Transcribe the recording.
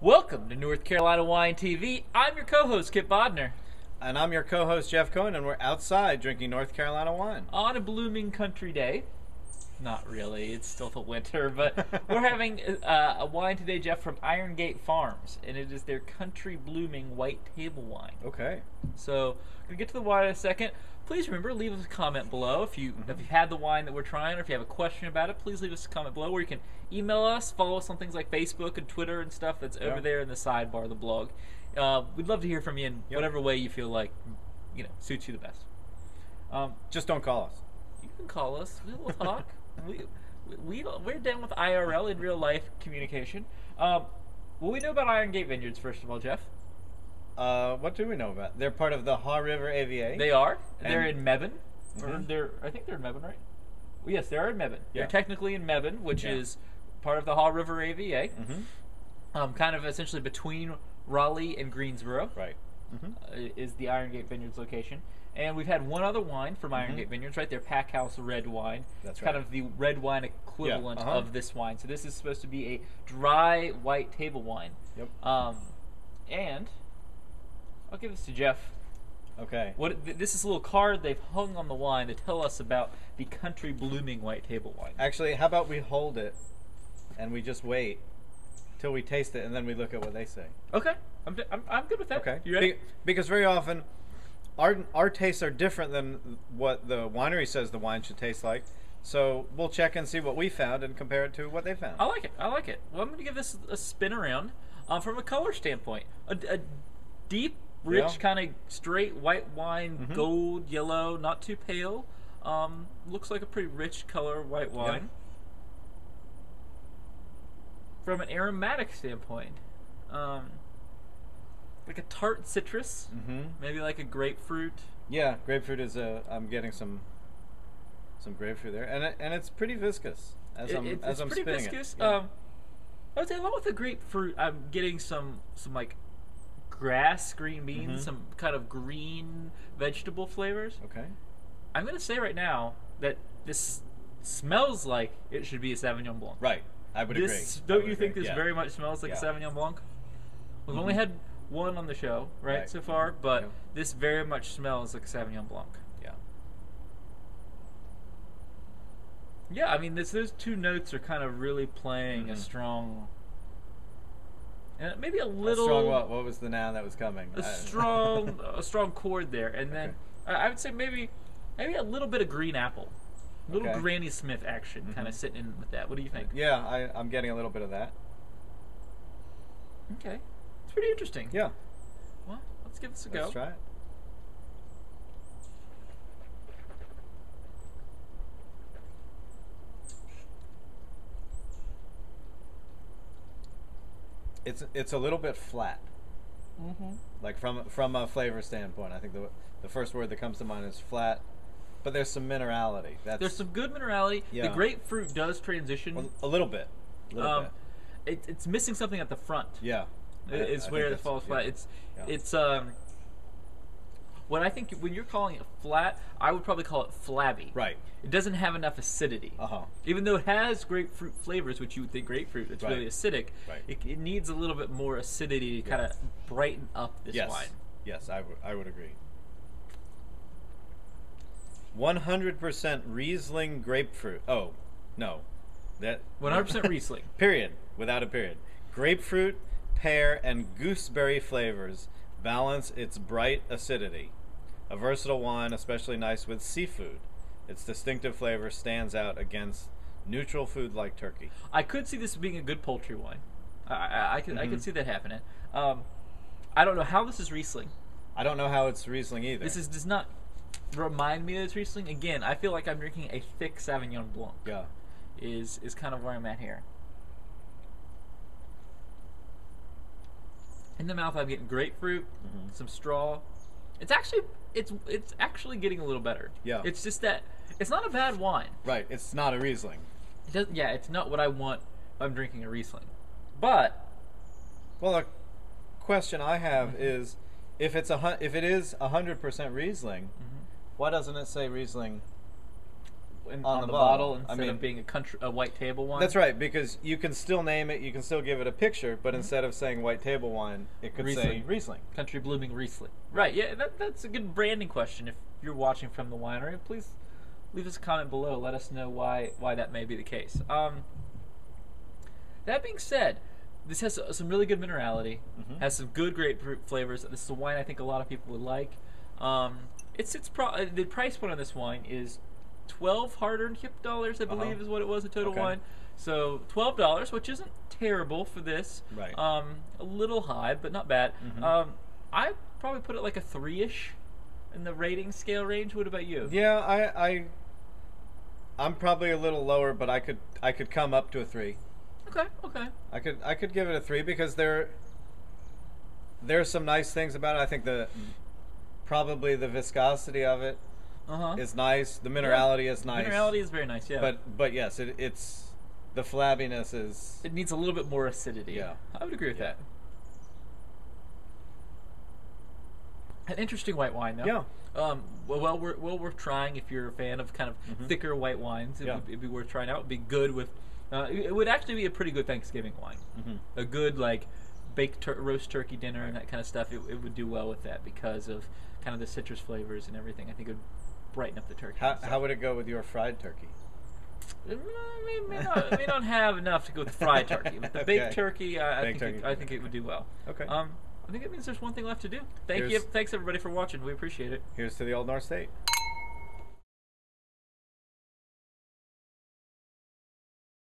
Welcome to North Carolina Wine TV. I'm your co-host, Kip Bodner. And I'm your co-host, Jeff Cohen, and we're outside drinking North Carolina wine. On a blooming country day. Not really, it's still the winter, but we're having a wine today, Jeff, from Iron Gate Farms, and it is their country blooming white table wine. Okay. So, we're going to get to the wine in a second. Please remember, leave us a comment below if you've had the wine that we're trying, or if you have a question about it, please leave us a comment below, or you can email us, follow us on things like Facebook and Twitter and stuff that's over there in the sidebar of the blog. We'd love to hear from you in whatever way you feel like, suits you the best. Just don't call us. You can call us. We'll talk. We're down with IRL, in real life communication. What do we know about Iron Gate Vineyards, first of all, Jeff? What do we know about? They're part of the Haw River AVA. They are. They're in Mebane. I think they're in Mebane, right? Well, yes, they are in Mebane. Yeah. They're technically in Mebane, which is part of the Haw River AVA. Kind of essentially between Raleigh and Greensboro. Right. Is the Iron Gate Vineyards location. And we've had one other wine from Iron Gate Vineyards, right? Their Pack House red wine. That's right. Kind of the red wine equivalent of this wine. So this is supposed to be a dry white table wine. Yep. And I'll give this to Jeff. Okay. This is a little card they've hung on the wine to tell us about the country blooming white table wine. Actually, how about we hold it and we just wait till we taste it and then we look at what they say. Okay. I'm good with that. Okay. You ready? Because very often our tastes are different than what the winery says the wine should taste like. So we'll check and see what we found and compare it to what they found. I like it. I like it. Well, I'm going to give this a spin around. From a color standpoint, a deep, rich, kind of straight white wine, gold, yellow, not too pale. Looks like a pretty rich color white wine. From an aromatic standpoint, like a tart citrus, maybe like a grapefruit. Yeah, grapefruit is I'm getting some grapefruit there, and it's pretty viscous as I'm pretty spinning viscous. it. Yeah. I would say along with the grapefruit, I'm getting some like grass, green beans, some kind of green vegetable flavors. Okay. I'm gonna say right now that this smells like it should be a Sauvignon Blanc. Right. I would agree. Don't you think this very much smells like a Sauvignon Blanc? We've only had one on the show, right, so far, but this very much smells like a Sauvignon Blanc. Yeah. Yeah, I mean, those two notes are kind of really playing a strong, and maybe a little. A strong what? What was the noun that was coming? A strong chord there, and then I would say maybe a little bit of green apple. Little Granny Smith action kind of sitting in with that. What do you think? Yeah, I'm getting a little bit of that. Okay. It's pretty interesting. Yeah. Well, let's give this a go. Let's try it. It's a little bit flat. Like from a flavor standpoint, I think the first word that comes to mind is flat. But there's some minerality. There's some good minerality. Yeah. The grapefruit does transition. A little bit. It's missing something at the front. Yeah. Is where it falls flat. It's what I think when you're calling it flat, I would probably call it flabby. Right. It doesn't have enough acidity. Even though it has grapefruit flavors, which you would think grapefruit, it's really acidic. Right. It needs a little bit more acidity to kind of brighten up this wine. Yes, I would agree. 100% Riesling grapefruit. Oh, no. That 100% Riesling. Period. Without a period. Grapefruit, pear, and gooseberry flavors balance its bright acidity. A versatile wine, especially nice with seafood. Its distinctive flavor stands out against neutral food like turkey. I could see this being a good poultry wine. I could see that happening. I don't know how this is Riesling. I don't know how it's Riesling either. This does not remind me that it's Riesling. Again, I feel like I'm drinking a thick Sauvignon Blanc. Yeah. Is kind of where I'm at here. In the mouth, I'm getting grapefruit, some straw. It's actually getting a little better. Yeah. It's just that it's not a bad wine. Right. It's not a Riesling. It's not what I want if I'm drinking a Riesling. But well, a question I have is if it is 100% Riesling, why doesn't it say Riesling on the bottle instead of being a white table wine. That's right, because you can still name it, you can still give it a picture, but instead of saying white table wine, it could say Riesling. Country blooming Riesling. Right, yeah, that's a good branding question. If you're watching from the winery, please leave us a comment below. Let us know why that may be the case. That being said, this has some really good minerality, has some good grapefruit flavors. This is a wine I think a lot of people would like. The price point on this wine is $12 hard-earned hip dollars, I believe, is what it was, a total wine. So $12, which isn't terrible for this. Right. A little high, but not bad. I probably put it like a 3-ish in the rating scale range. What about you? Yeah, I'm probably a little lower, but I could come up to a 3. Okay. I could give it a 3 because there's some nice things about it. I think probably the viscosity of it is nice. The minerality is nice. Minerality is very nice, yeah. But yes, it's the flabbiness is. It needs a little bit more acidity. Yeah, I would agree with that. An interesting white wine, though. Yeah. Well, we're trying. If you're a fan of kind of thicker white wines, it'd be worth trying out. It'd be good with. It would actually be a pretty good Thanksgiving wine. A good baked roast turkey dinner and that kind of stuff. It would do well with that because of kind of the citrus flavors and everything. I think it would brighten up the turkey. How would it go with your fried turkey? It may not have enough to go with the fried turkey. With the baked turkey, I think it would do well. Okay. I think it means there's one thing left to do. Thanks everybody for watching. We appreciate it. Here's to the Old North State.